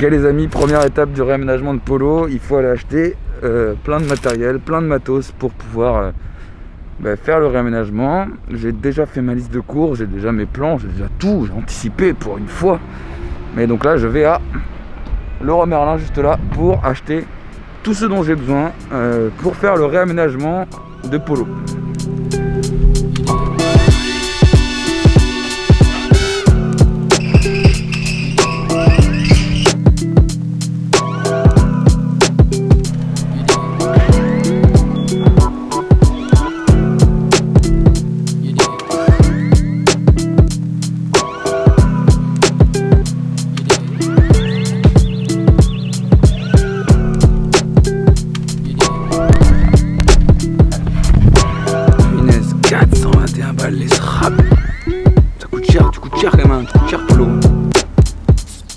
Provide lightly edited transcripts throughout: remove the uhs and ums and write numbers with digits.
Ok les amis, première étape du réaménagement de polo, il faut aller acheter plein de matériel, plein de matos pour pouvoir faire le réaménagement. J'ai déjà fait ma liste de cours, j'ai déjà mes plans, j'ai déjà tout, j'ai anticipé pour une fois. Mais donc là je vais à Leroy Merlin juste là pour acheter tout ce dont j'ai besoin pour faire le réaménagement de polo.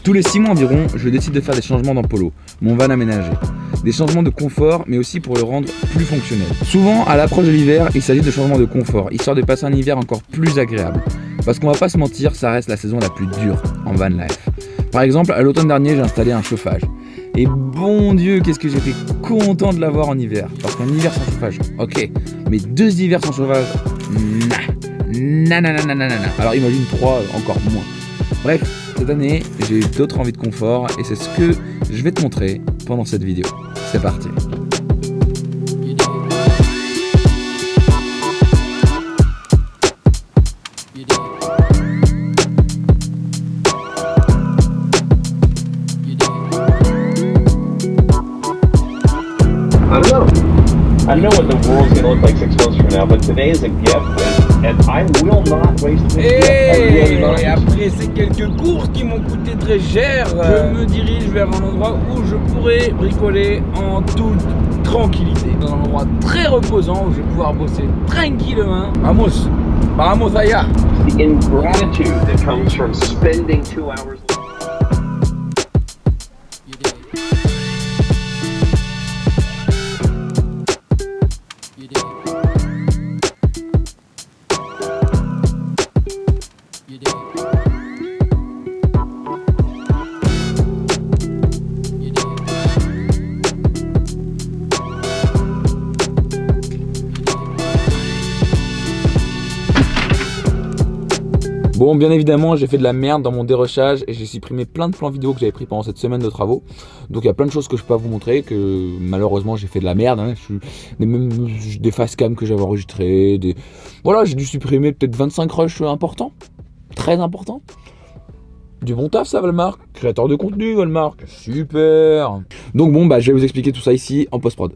Tous les 6 mois environ, je décide de faire des changements dans Polo, mon van aménagé. Des changements de confort, mais aussi pour le rendre plus fonctionnel. Souvent, à l'approche de l'hiver, il s'agit de changements de confort, histoire de passer un hiver encore plus agréable. Parce qu'on va pas se mentir, ça reste la saison la plus dure en van life. Par exemple, à l'automne dernier, j'ai installé un chauffage. Et bon Dieu, qu'est-ce que j'étais content de l'avoir en hiver. Parce qu'un hiver sans chauffage, ok. Mais 2 hivers sans chauffage, nanana. Alors imagine 3, encore moins. Bref. Cette année, j'ai eu d'autres envies de confort et c'est ce que je vais te montrer pendant cette vidéo. C'est parti. I don't know what the world's going to look like 6 months from now, but today is a gift, and I will not waste this gift. Et après ces quelques courses qui m'ont coûté très cher, je me dirige vers un endroit où je pourrai bricoler en toute tranquillité. Dans un endroit très reposant où je vais pouvoir bosser tranquillement. Vamos allá. The ingratitude that comes from spending 2 hours. Bon, bien évidemment, j'ai fait de la merde dans mon dérochage et j'ai supprimé plein de plans vidéo que j'avais pris pendant cette semaine de travaux. Donc il y a plein de choses que je peux pas vous montrer, que malheureusement j'ai fait de la merde. Hein. Même des facecam que j'avais enregistrées. Voilà, j'ai dû supprimer peut-être 25 rushs importants. Très importants. Du bon taf ça, Valmark. Créateur de contenu, Valmark. Super. Donc bon, je vais vous expliquer tout ça ici en post-prod.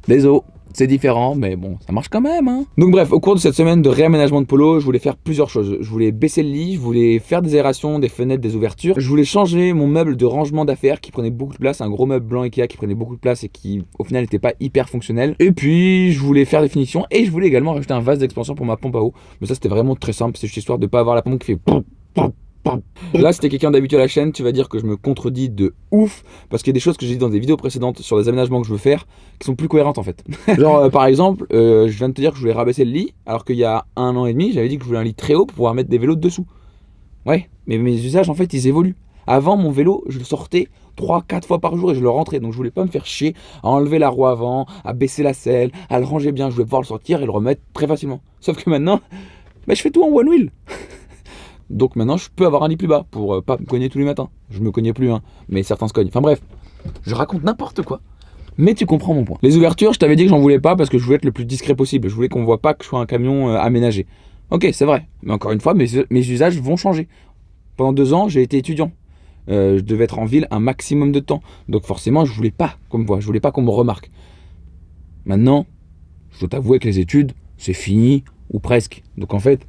Désolé. C'est différent, mais bon, ça marche quand même, hein. Donc bref, au cours de cette semaine de réaménagement de polo, je voulais faire plusieurs choses. Je voulais baisser le lit, je voulais faire des aérations, des fenêtres, des ouvertures. Je voulais changer mon meuble de rangement d'affaires qui prenait beaucoup de place, un gros meuble blanc Ikea qui prenait beaucoup de place et qui, au final, n'était pas hyper fonctionnel. Et puis, je voulais faire des finitions et je voulais également rajouter un vase d'expansion pour ma pompe à eau. Mais ça, c'était vraiment très simple, c'est juste histoire de pas avoir la pompe qui fait poum, poum. Là, si t'es quelqu'un d'habitué à la chaîne, tu vas dire que je me contredis de ouf parce qu'il y a des choses que j'ai dit dans des vidéos précédentes sur des aménagements que je veux faire qui sont plus cohérentes en fait. Genre par exemple, je viens de te dire que je voulais rabaisser le lit alors qu'il y a 1 an et demi, j'avais dit que je voulais un lit très haut pour pouvoir mettre des vélos dessous. Ouais, mais mes usages en fait ils évoluent. Avant mon vélo, je le sortais 3-4 fois par jour et je le rentrais. Donc je voulais pas me faire chier à enlever la roue avant, à baisser la selle, à le ranger bien. Je voulais pouvoir le sortir et le remettre très facilement. Sauf que maintenant, je fais tout en one wheel. Donc maintenant je peux avoir un lit plus bas pour pas me cogner tous les matins. Je me cognais plus, hein, mais certains se cognent. Enfin bref, je raconte n'importe quoi. Mais tu comprends mon point. Les ouvertures, je t'avais dit que j'en voulais pas parce que je voulais être le plus discret possible. Je voulais qu'on voit pas que je sois un camion aménagé. Ok, c'est vrai. Mais encore une fois, mes usages vont changer. Pendant 2 ans, j'ai été étudiant. Je devais être en ville un maximum de temps. Donc forcément, je voulais pas qu'on me voit. Je voulais pas qu'on me remarque. Maintenant, je dois t'avouer que les études, c'est fini ou presque. Donc en fait,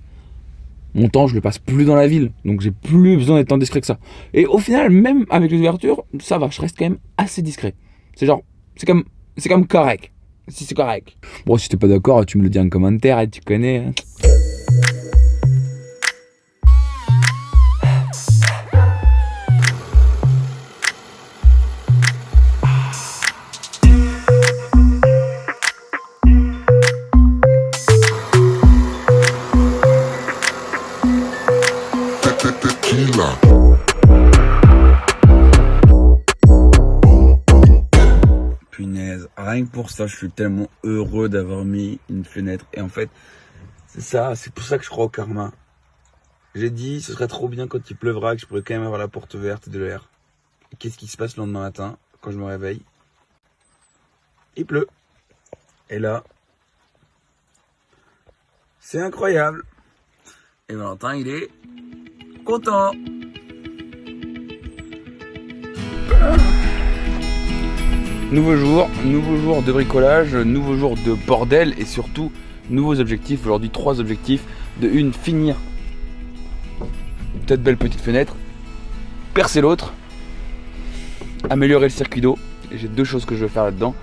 mon temps, je le passe plus dans la ville, donc j'ai plus besoin d'être tant discret que ça. Et au final, même avec les ouvertures, ça va, je reste quand même assez discret. C'est genre, c'est comme correct. Si c'est correct. Bon, si t'es pas d'accord, tu me le dis en commentaire, hein, tu connais. Hein. Rien que pour ça, je suis tellement heureux d'avoir mis une fenêtre. Et en fait, c'est ça, c'est pour ça que je crois au karma. J'ai dit, ce serait trop bien quand il pleuvra, que je pourrais quand même avoir la porte ouverte et de l'air. Et qu'est-ce qui se passe le lendemain matin, quand je me réveille? Il pleut. Et là, c'est incroyable. Et Valentin, il est content. Nouveau jour de bricolage, nouveau jour de bordel et surtout nouveaux objectifs. Aujourd'hui 3 objectifs. De une, finir cette belle petite fenêtre, percer l'autre, améliorer le circuit d'eau. Et j'ai 2 choses que je veux faire là-dedans.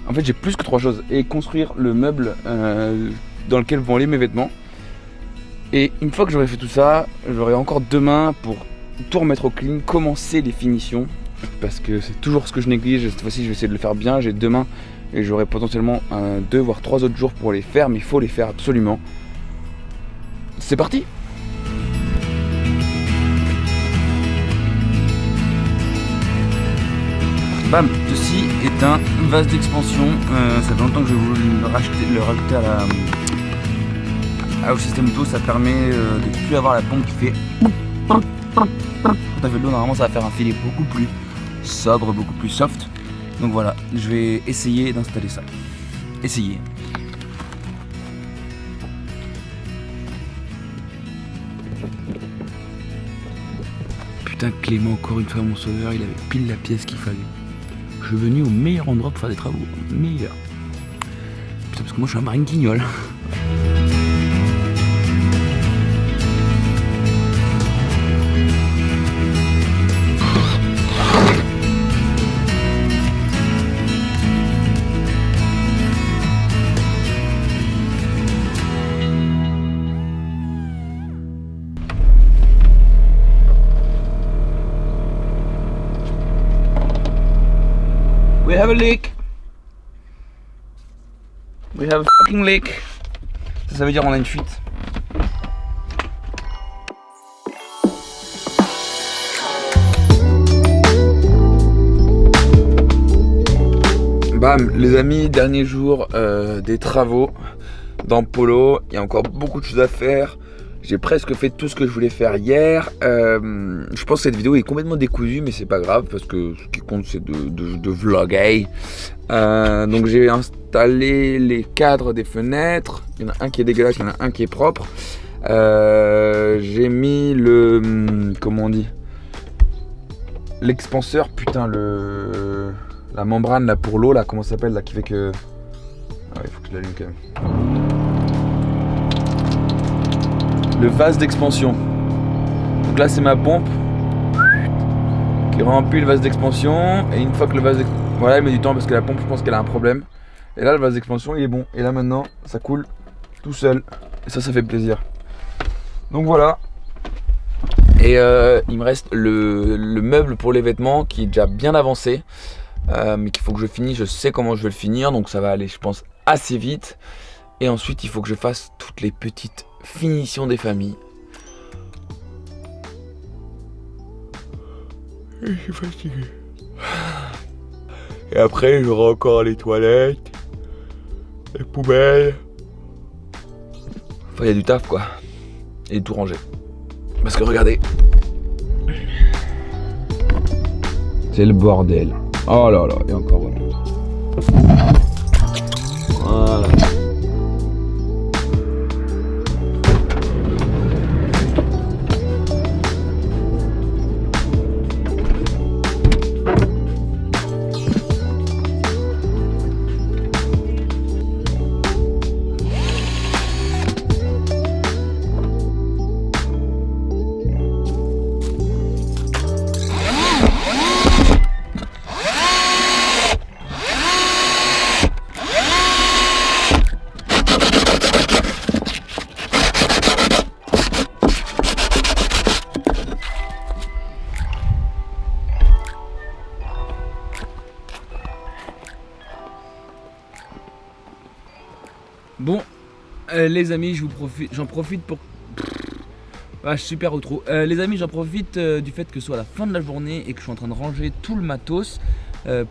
En fait j'ai plus que 3 choses. Et construire le meuble dans lequel vont aller mes vêtements. Et une fois que j'aurai fait tout ça, j'aurai encore demain pour tout remettre au clean, commencer les finitions. Parce que c'est toujours ce que je néglige. Cette fois-ci je vais essayer de le faire bien. J'ai demain et j'aurai potentiellement 2 voire 3 autres jours pour les faire. Mais il faut les faire absolument. C'est parti! Bam! Ceci est un vase d'expansion. Ça fait longtemps que je voulais le rajouter au système d'eau. Ça permet de ne plus avoir la pompe qui fait. Quand t'as fait de l'eau, normalement ça va faire un filet beaucoup plus sobre, beaucoup plus soft. Donc voilà, je vais essayer d'installer ça. Essayer. Putain, Clément, encore une fois mon sauveur, il avait pile la pièce qu'il fallait. Je suis venu au meilleur endroit pour faire des travaux. Meilleur. Putain, parce que moi je suis un marine guignol. We have a leak. We have a fucking leak. Ça veut dire on a une fuite. Bam, les amis, dernier jour des travaux dans Polo. Il y a encore beaucoup de choses à faire. J'ai presque fait tout ce que je voulais faire hier. Je pense que cette vidéo est complètement décousue, mais c'est pas grave parce que ce qui compte c'est de vlogger. Donc j'ai installé les cadres des fenêtres. Il y en a un qui est dégueulasse, il y en a un qui est propre. J'ai mis le comment on dit, l'expanseur, putain la membrane là pour l'eau là, comment ça s'appelle là, qui fait que il faut que je l'allume quand même. Le vase d'expansion. Donc là c'est ma pompe qui remplit le vase d'expansion. Et une fois que le vase d'expansion, voilà, il met du temps parce que la pompe je pense qu'elle a un problème. Et là le vase d'expansion il est bon. Et là maintenant ça coule tout seul. Et ça fait plaisir. Donc voilà. Et il me reste le meuble pour les vêtements qui est déjà bien avancé. Mais qu'il faut que je finisse. Je sais comment je vais le finir. Donc ça va aller je pense assez vite. Et ensuite il faut que je fasse toutes les petites finition des familles. Et je suis fatigué. Et après j'aurai encore les toilettes, les poubelles. Enfin il y a du taf quoi. Et tout ranger. Parce que regardez. C'est le bordel. Oh là là, et encore voilà. Voilà. Bon, les amis, j'en profite pour... Ah, je suis super outro. Les amis, j'en profite du fait que ce soit la fin de la journée et que je suis en train de ranger tout le matos.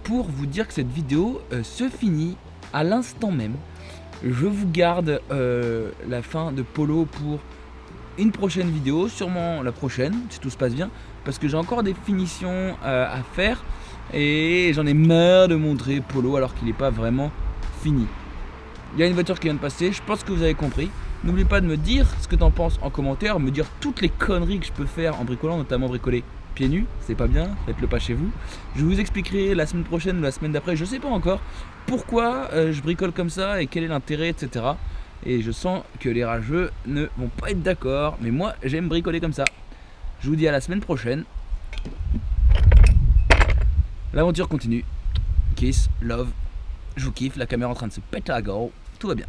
pour vous dire que cette vidéo se finit à l'instant même. Je vous garde la fin de Polo pour une prochaine vidéo, sûrement la prochaine si tout se passe bien, parce que j'ai encore des finitions à faire et j'en ai marre de montrer Polo alors qu'il n'est pas vraiment fini. Il y a une voiture qui vient de passer, je pense que vous avez compris. N'oublie pas de me dire ce que tu en penses en commentaire, me dire toutes les conneries que je peux faire en bricolant, notamment bricoler pieds nus, c'est pas bien, faites-le pas chez vous. Je vous expliquerai la semaine prochaine ou la semaine d'après, je sais pas encore, pourquoi je bricole comme ça et quel est l'intérêt, etc. Et je sens que les rageux ne vont pas être d'accord, mais moi j'aime bricoler comme ça. Je vous dis à la semaine prochaine. L'aventure continue. Kiss, love, je vous kiffe, la caméra est en train de se péter à la gueule, tout va bien.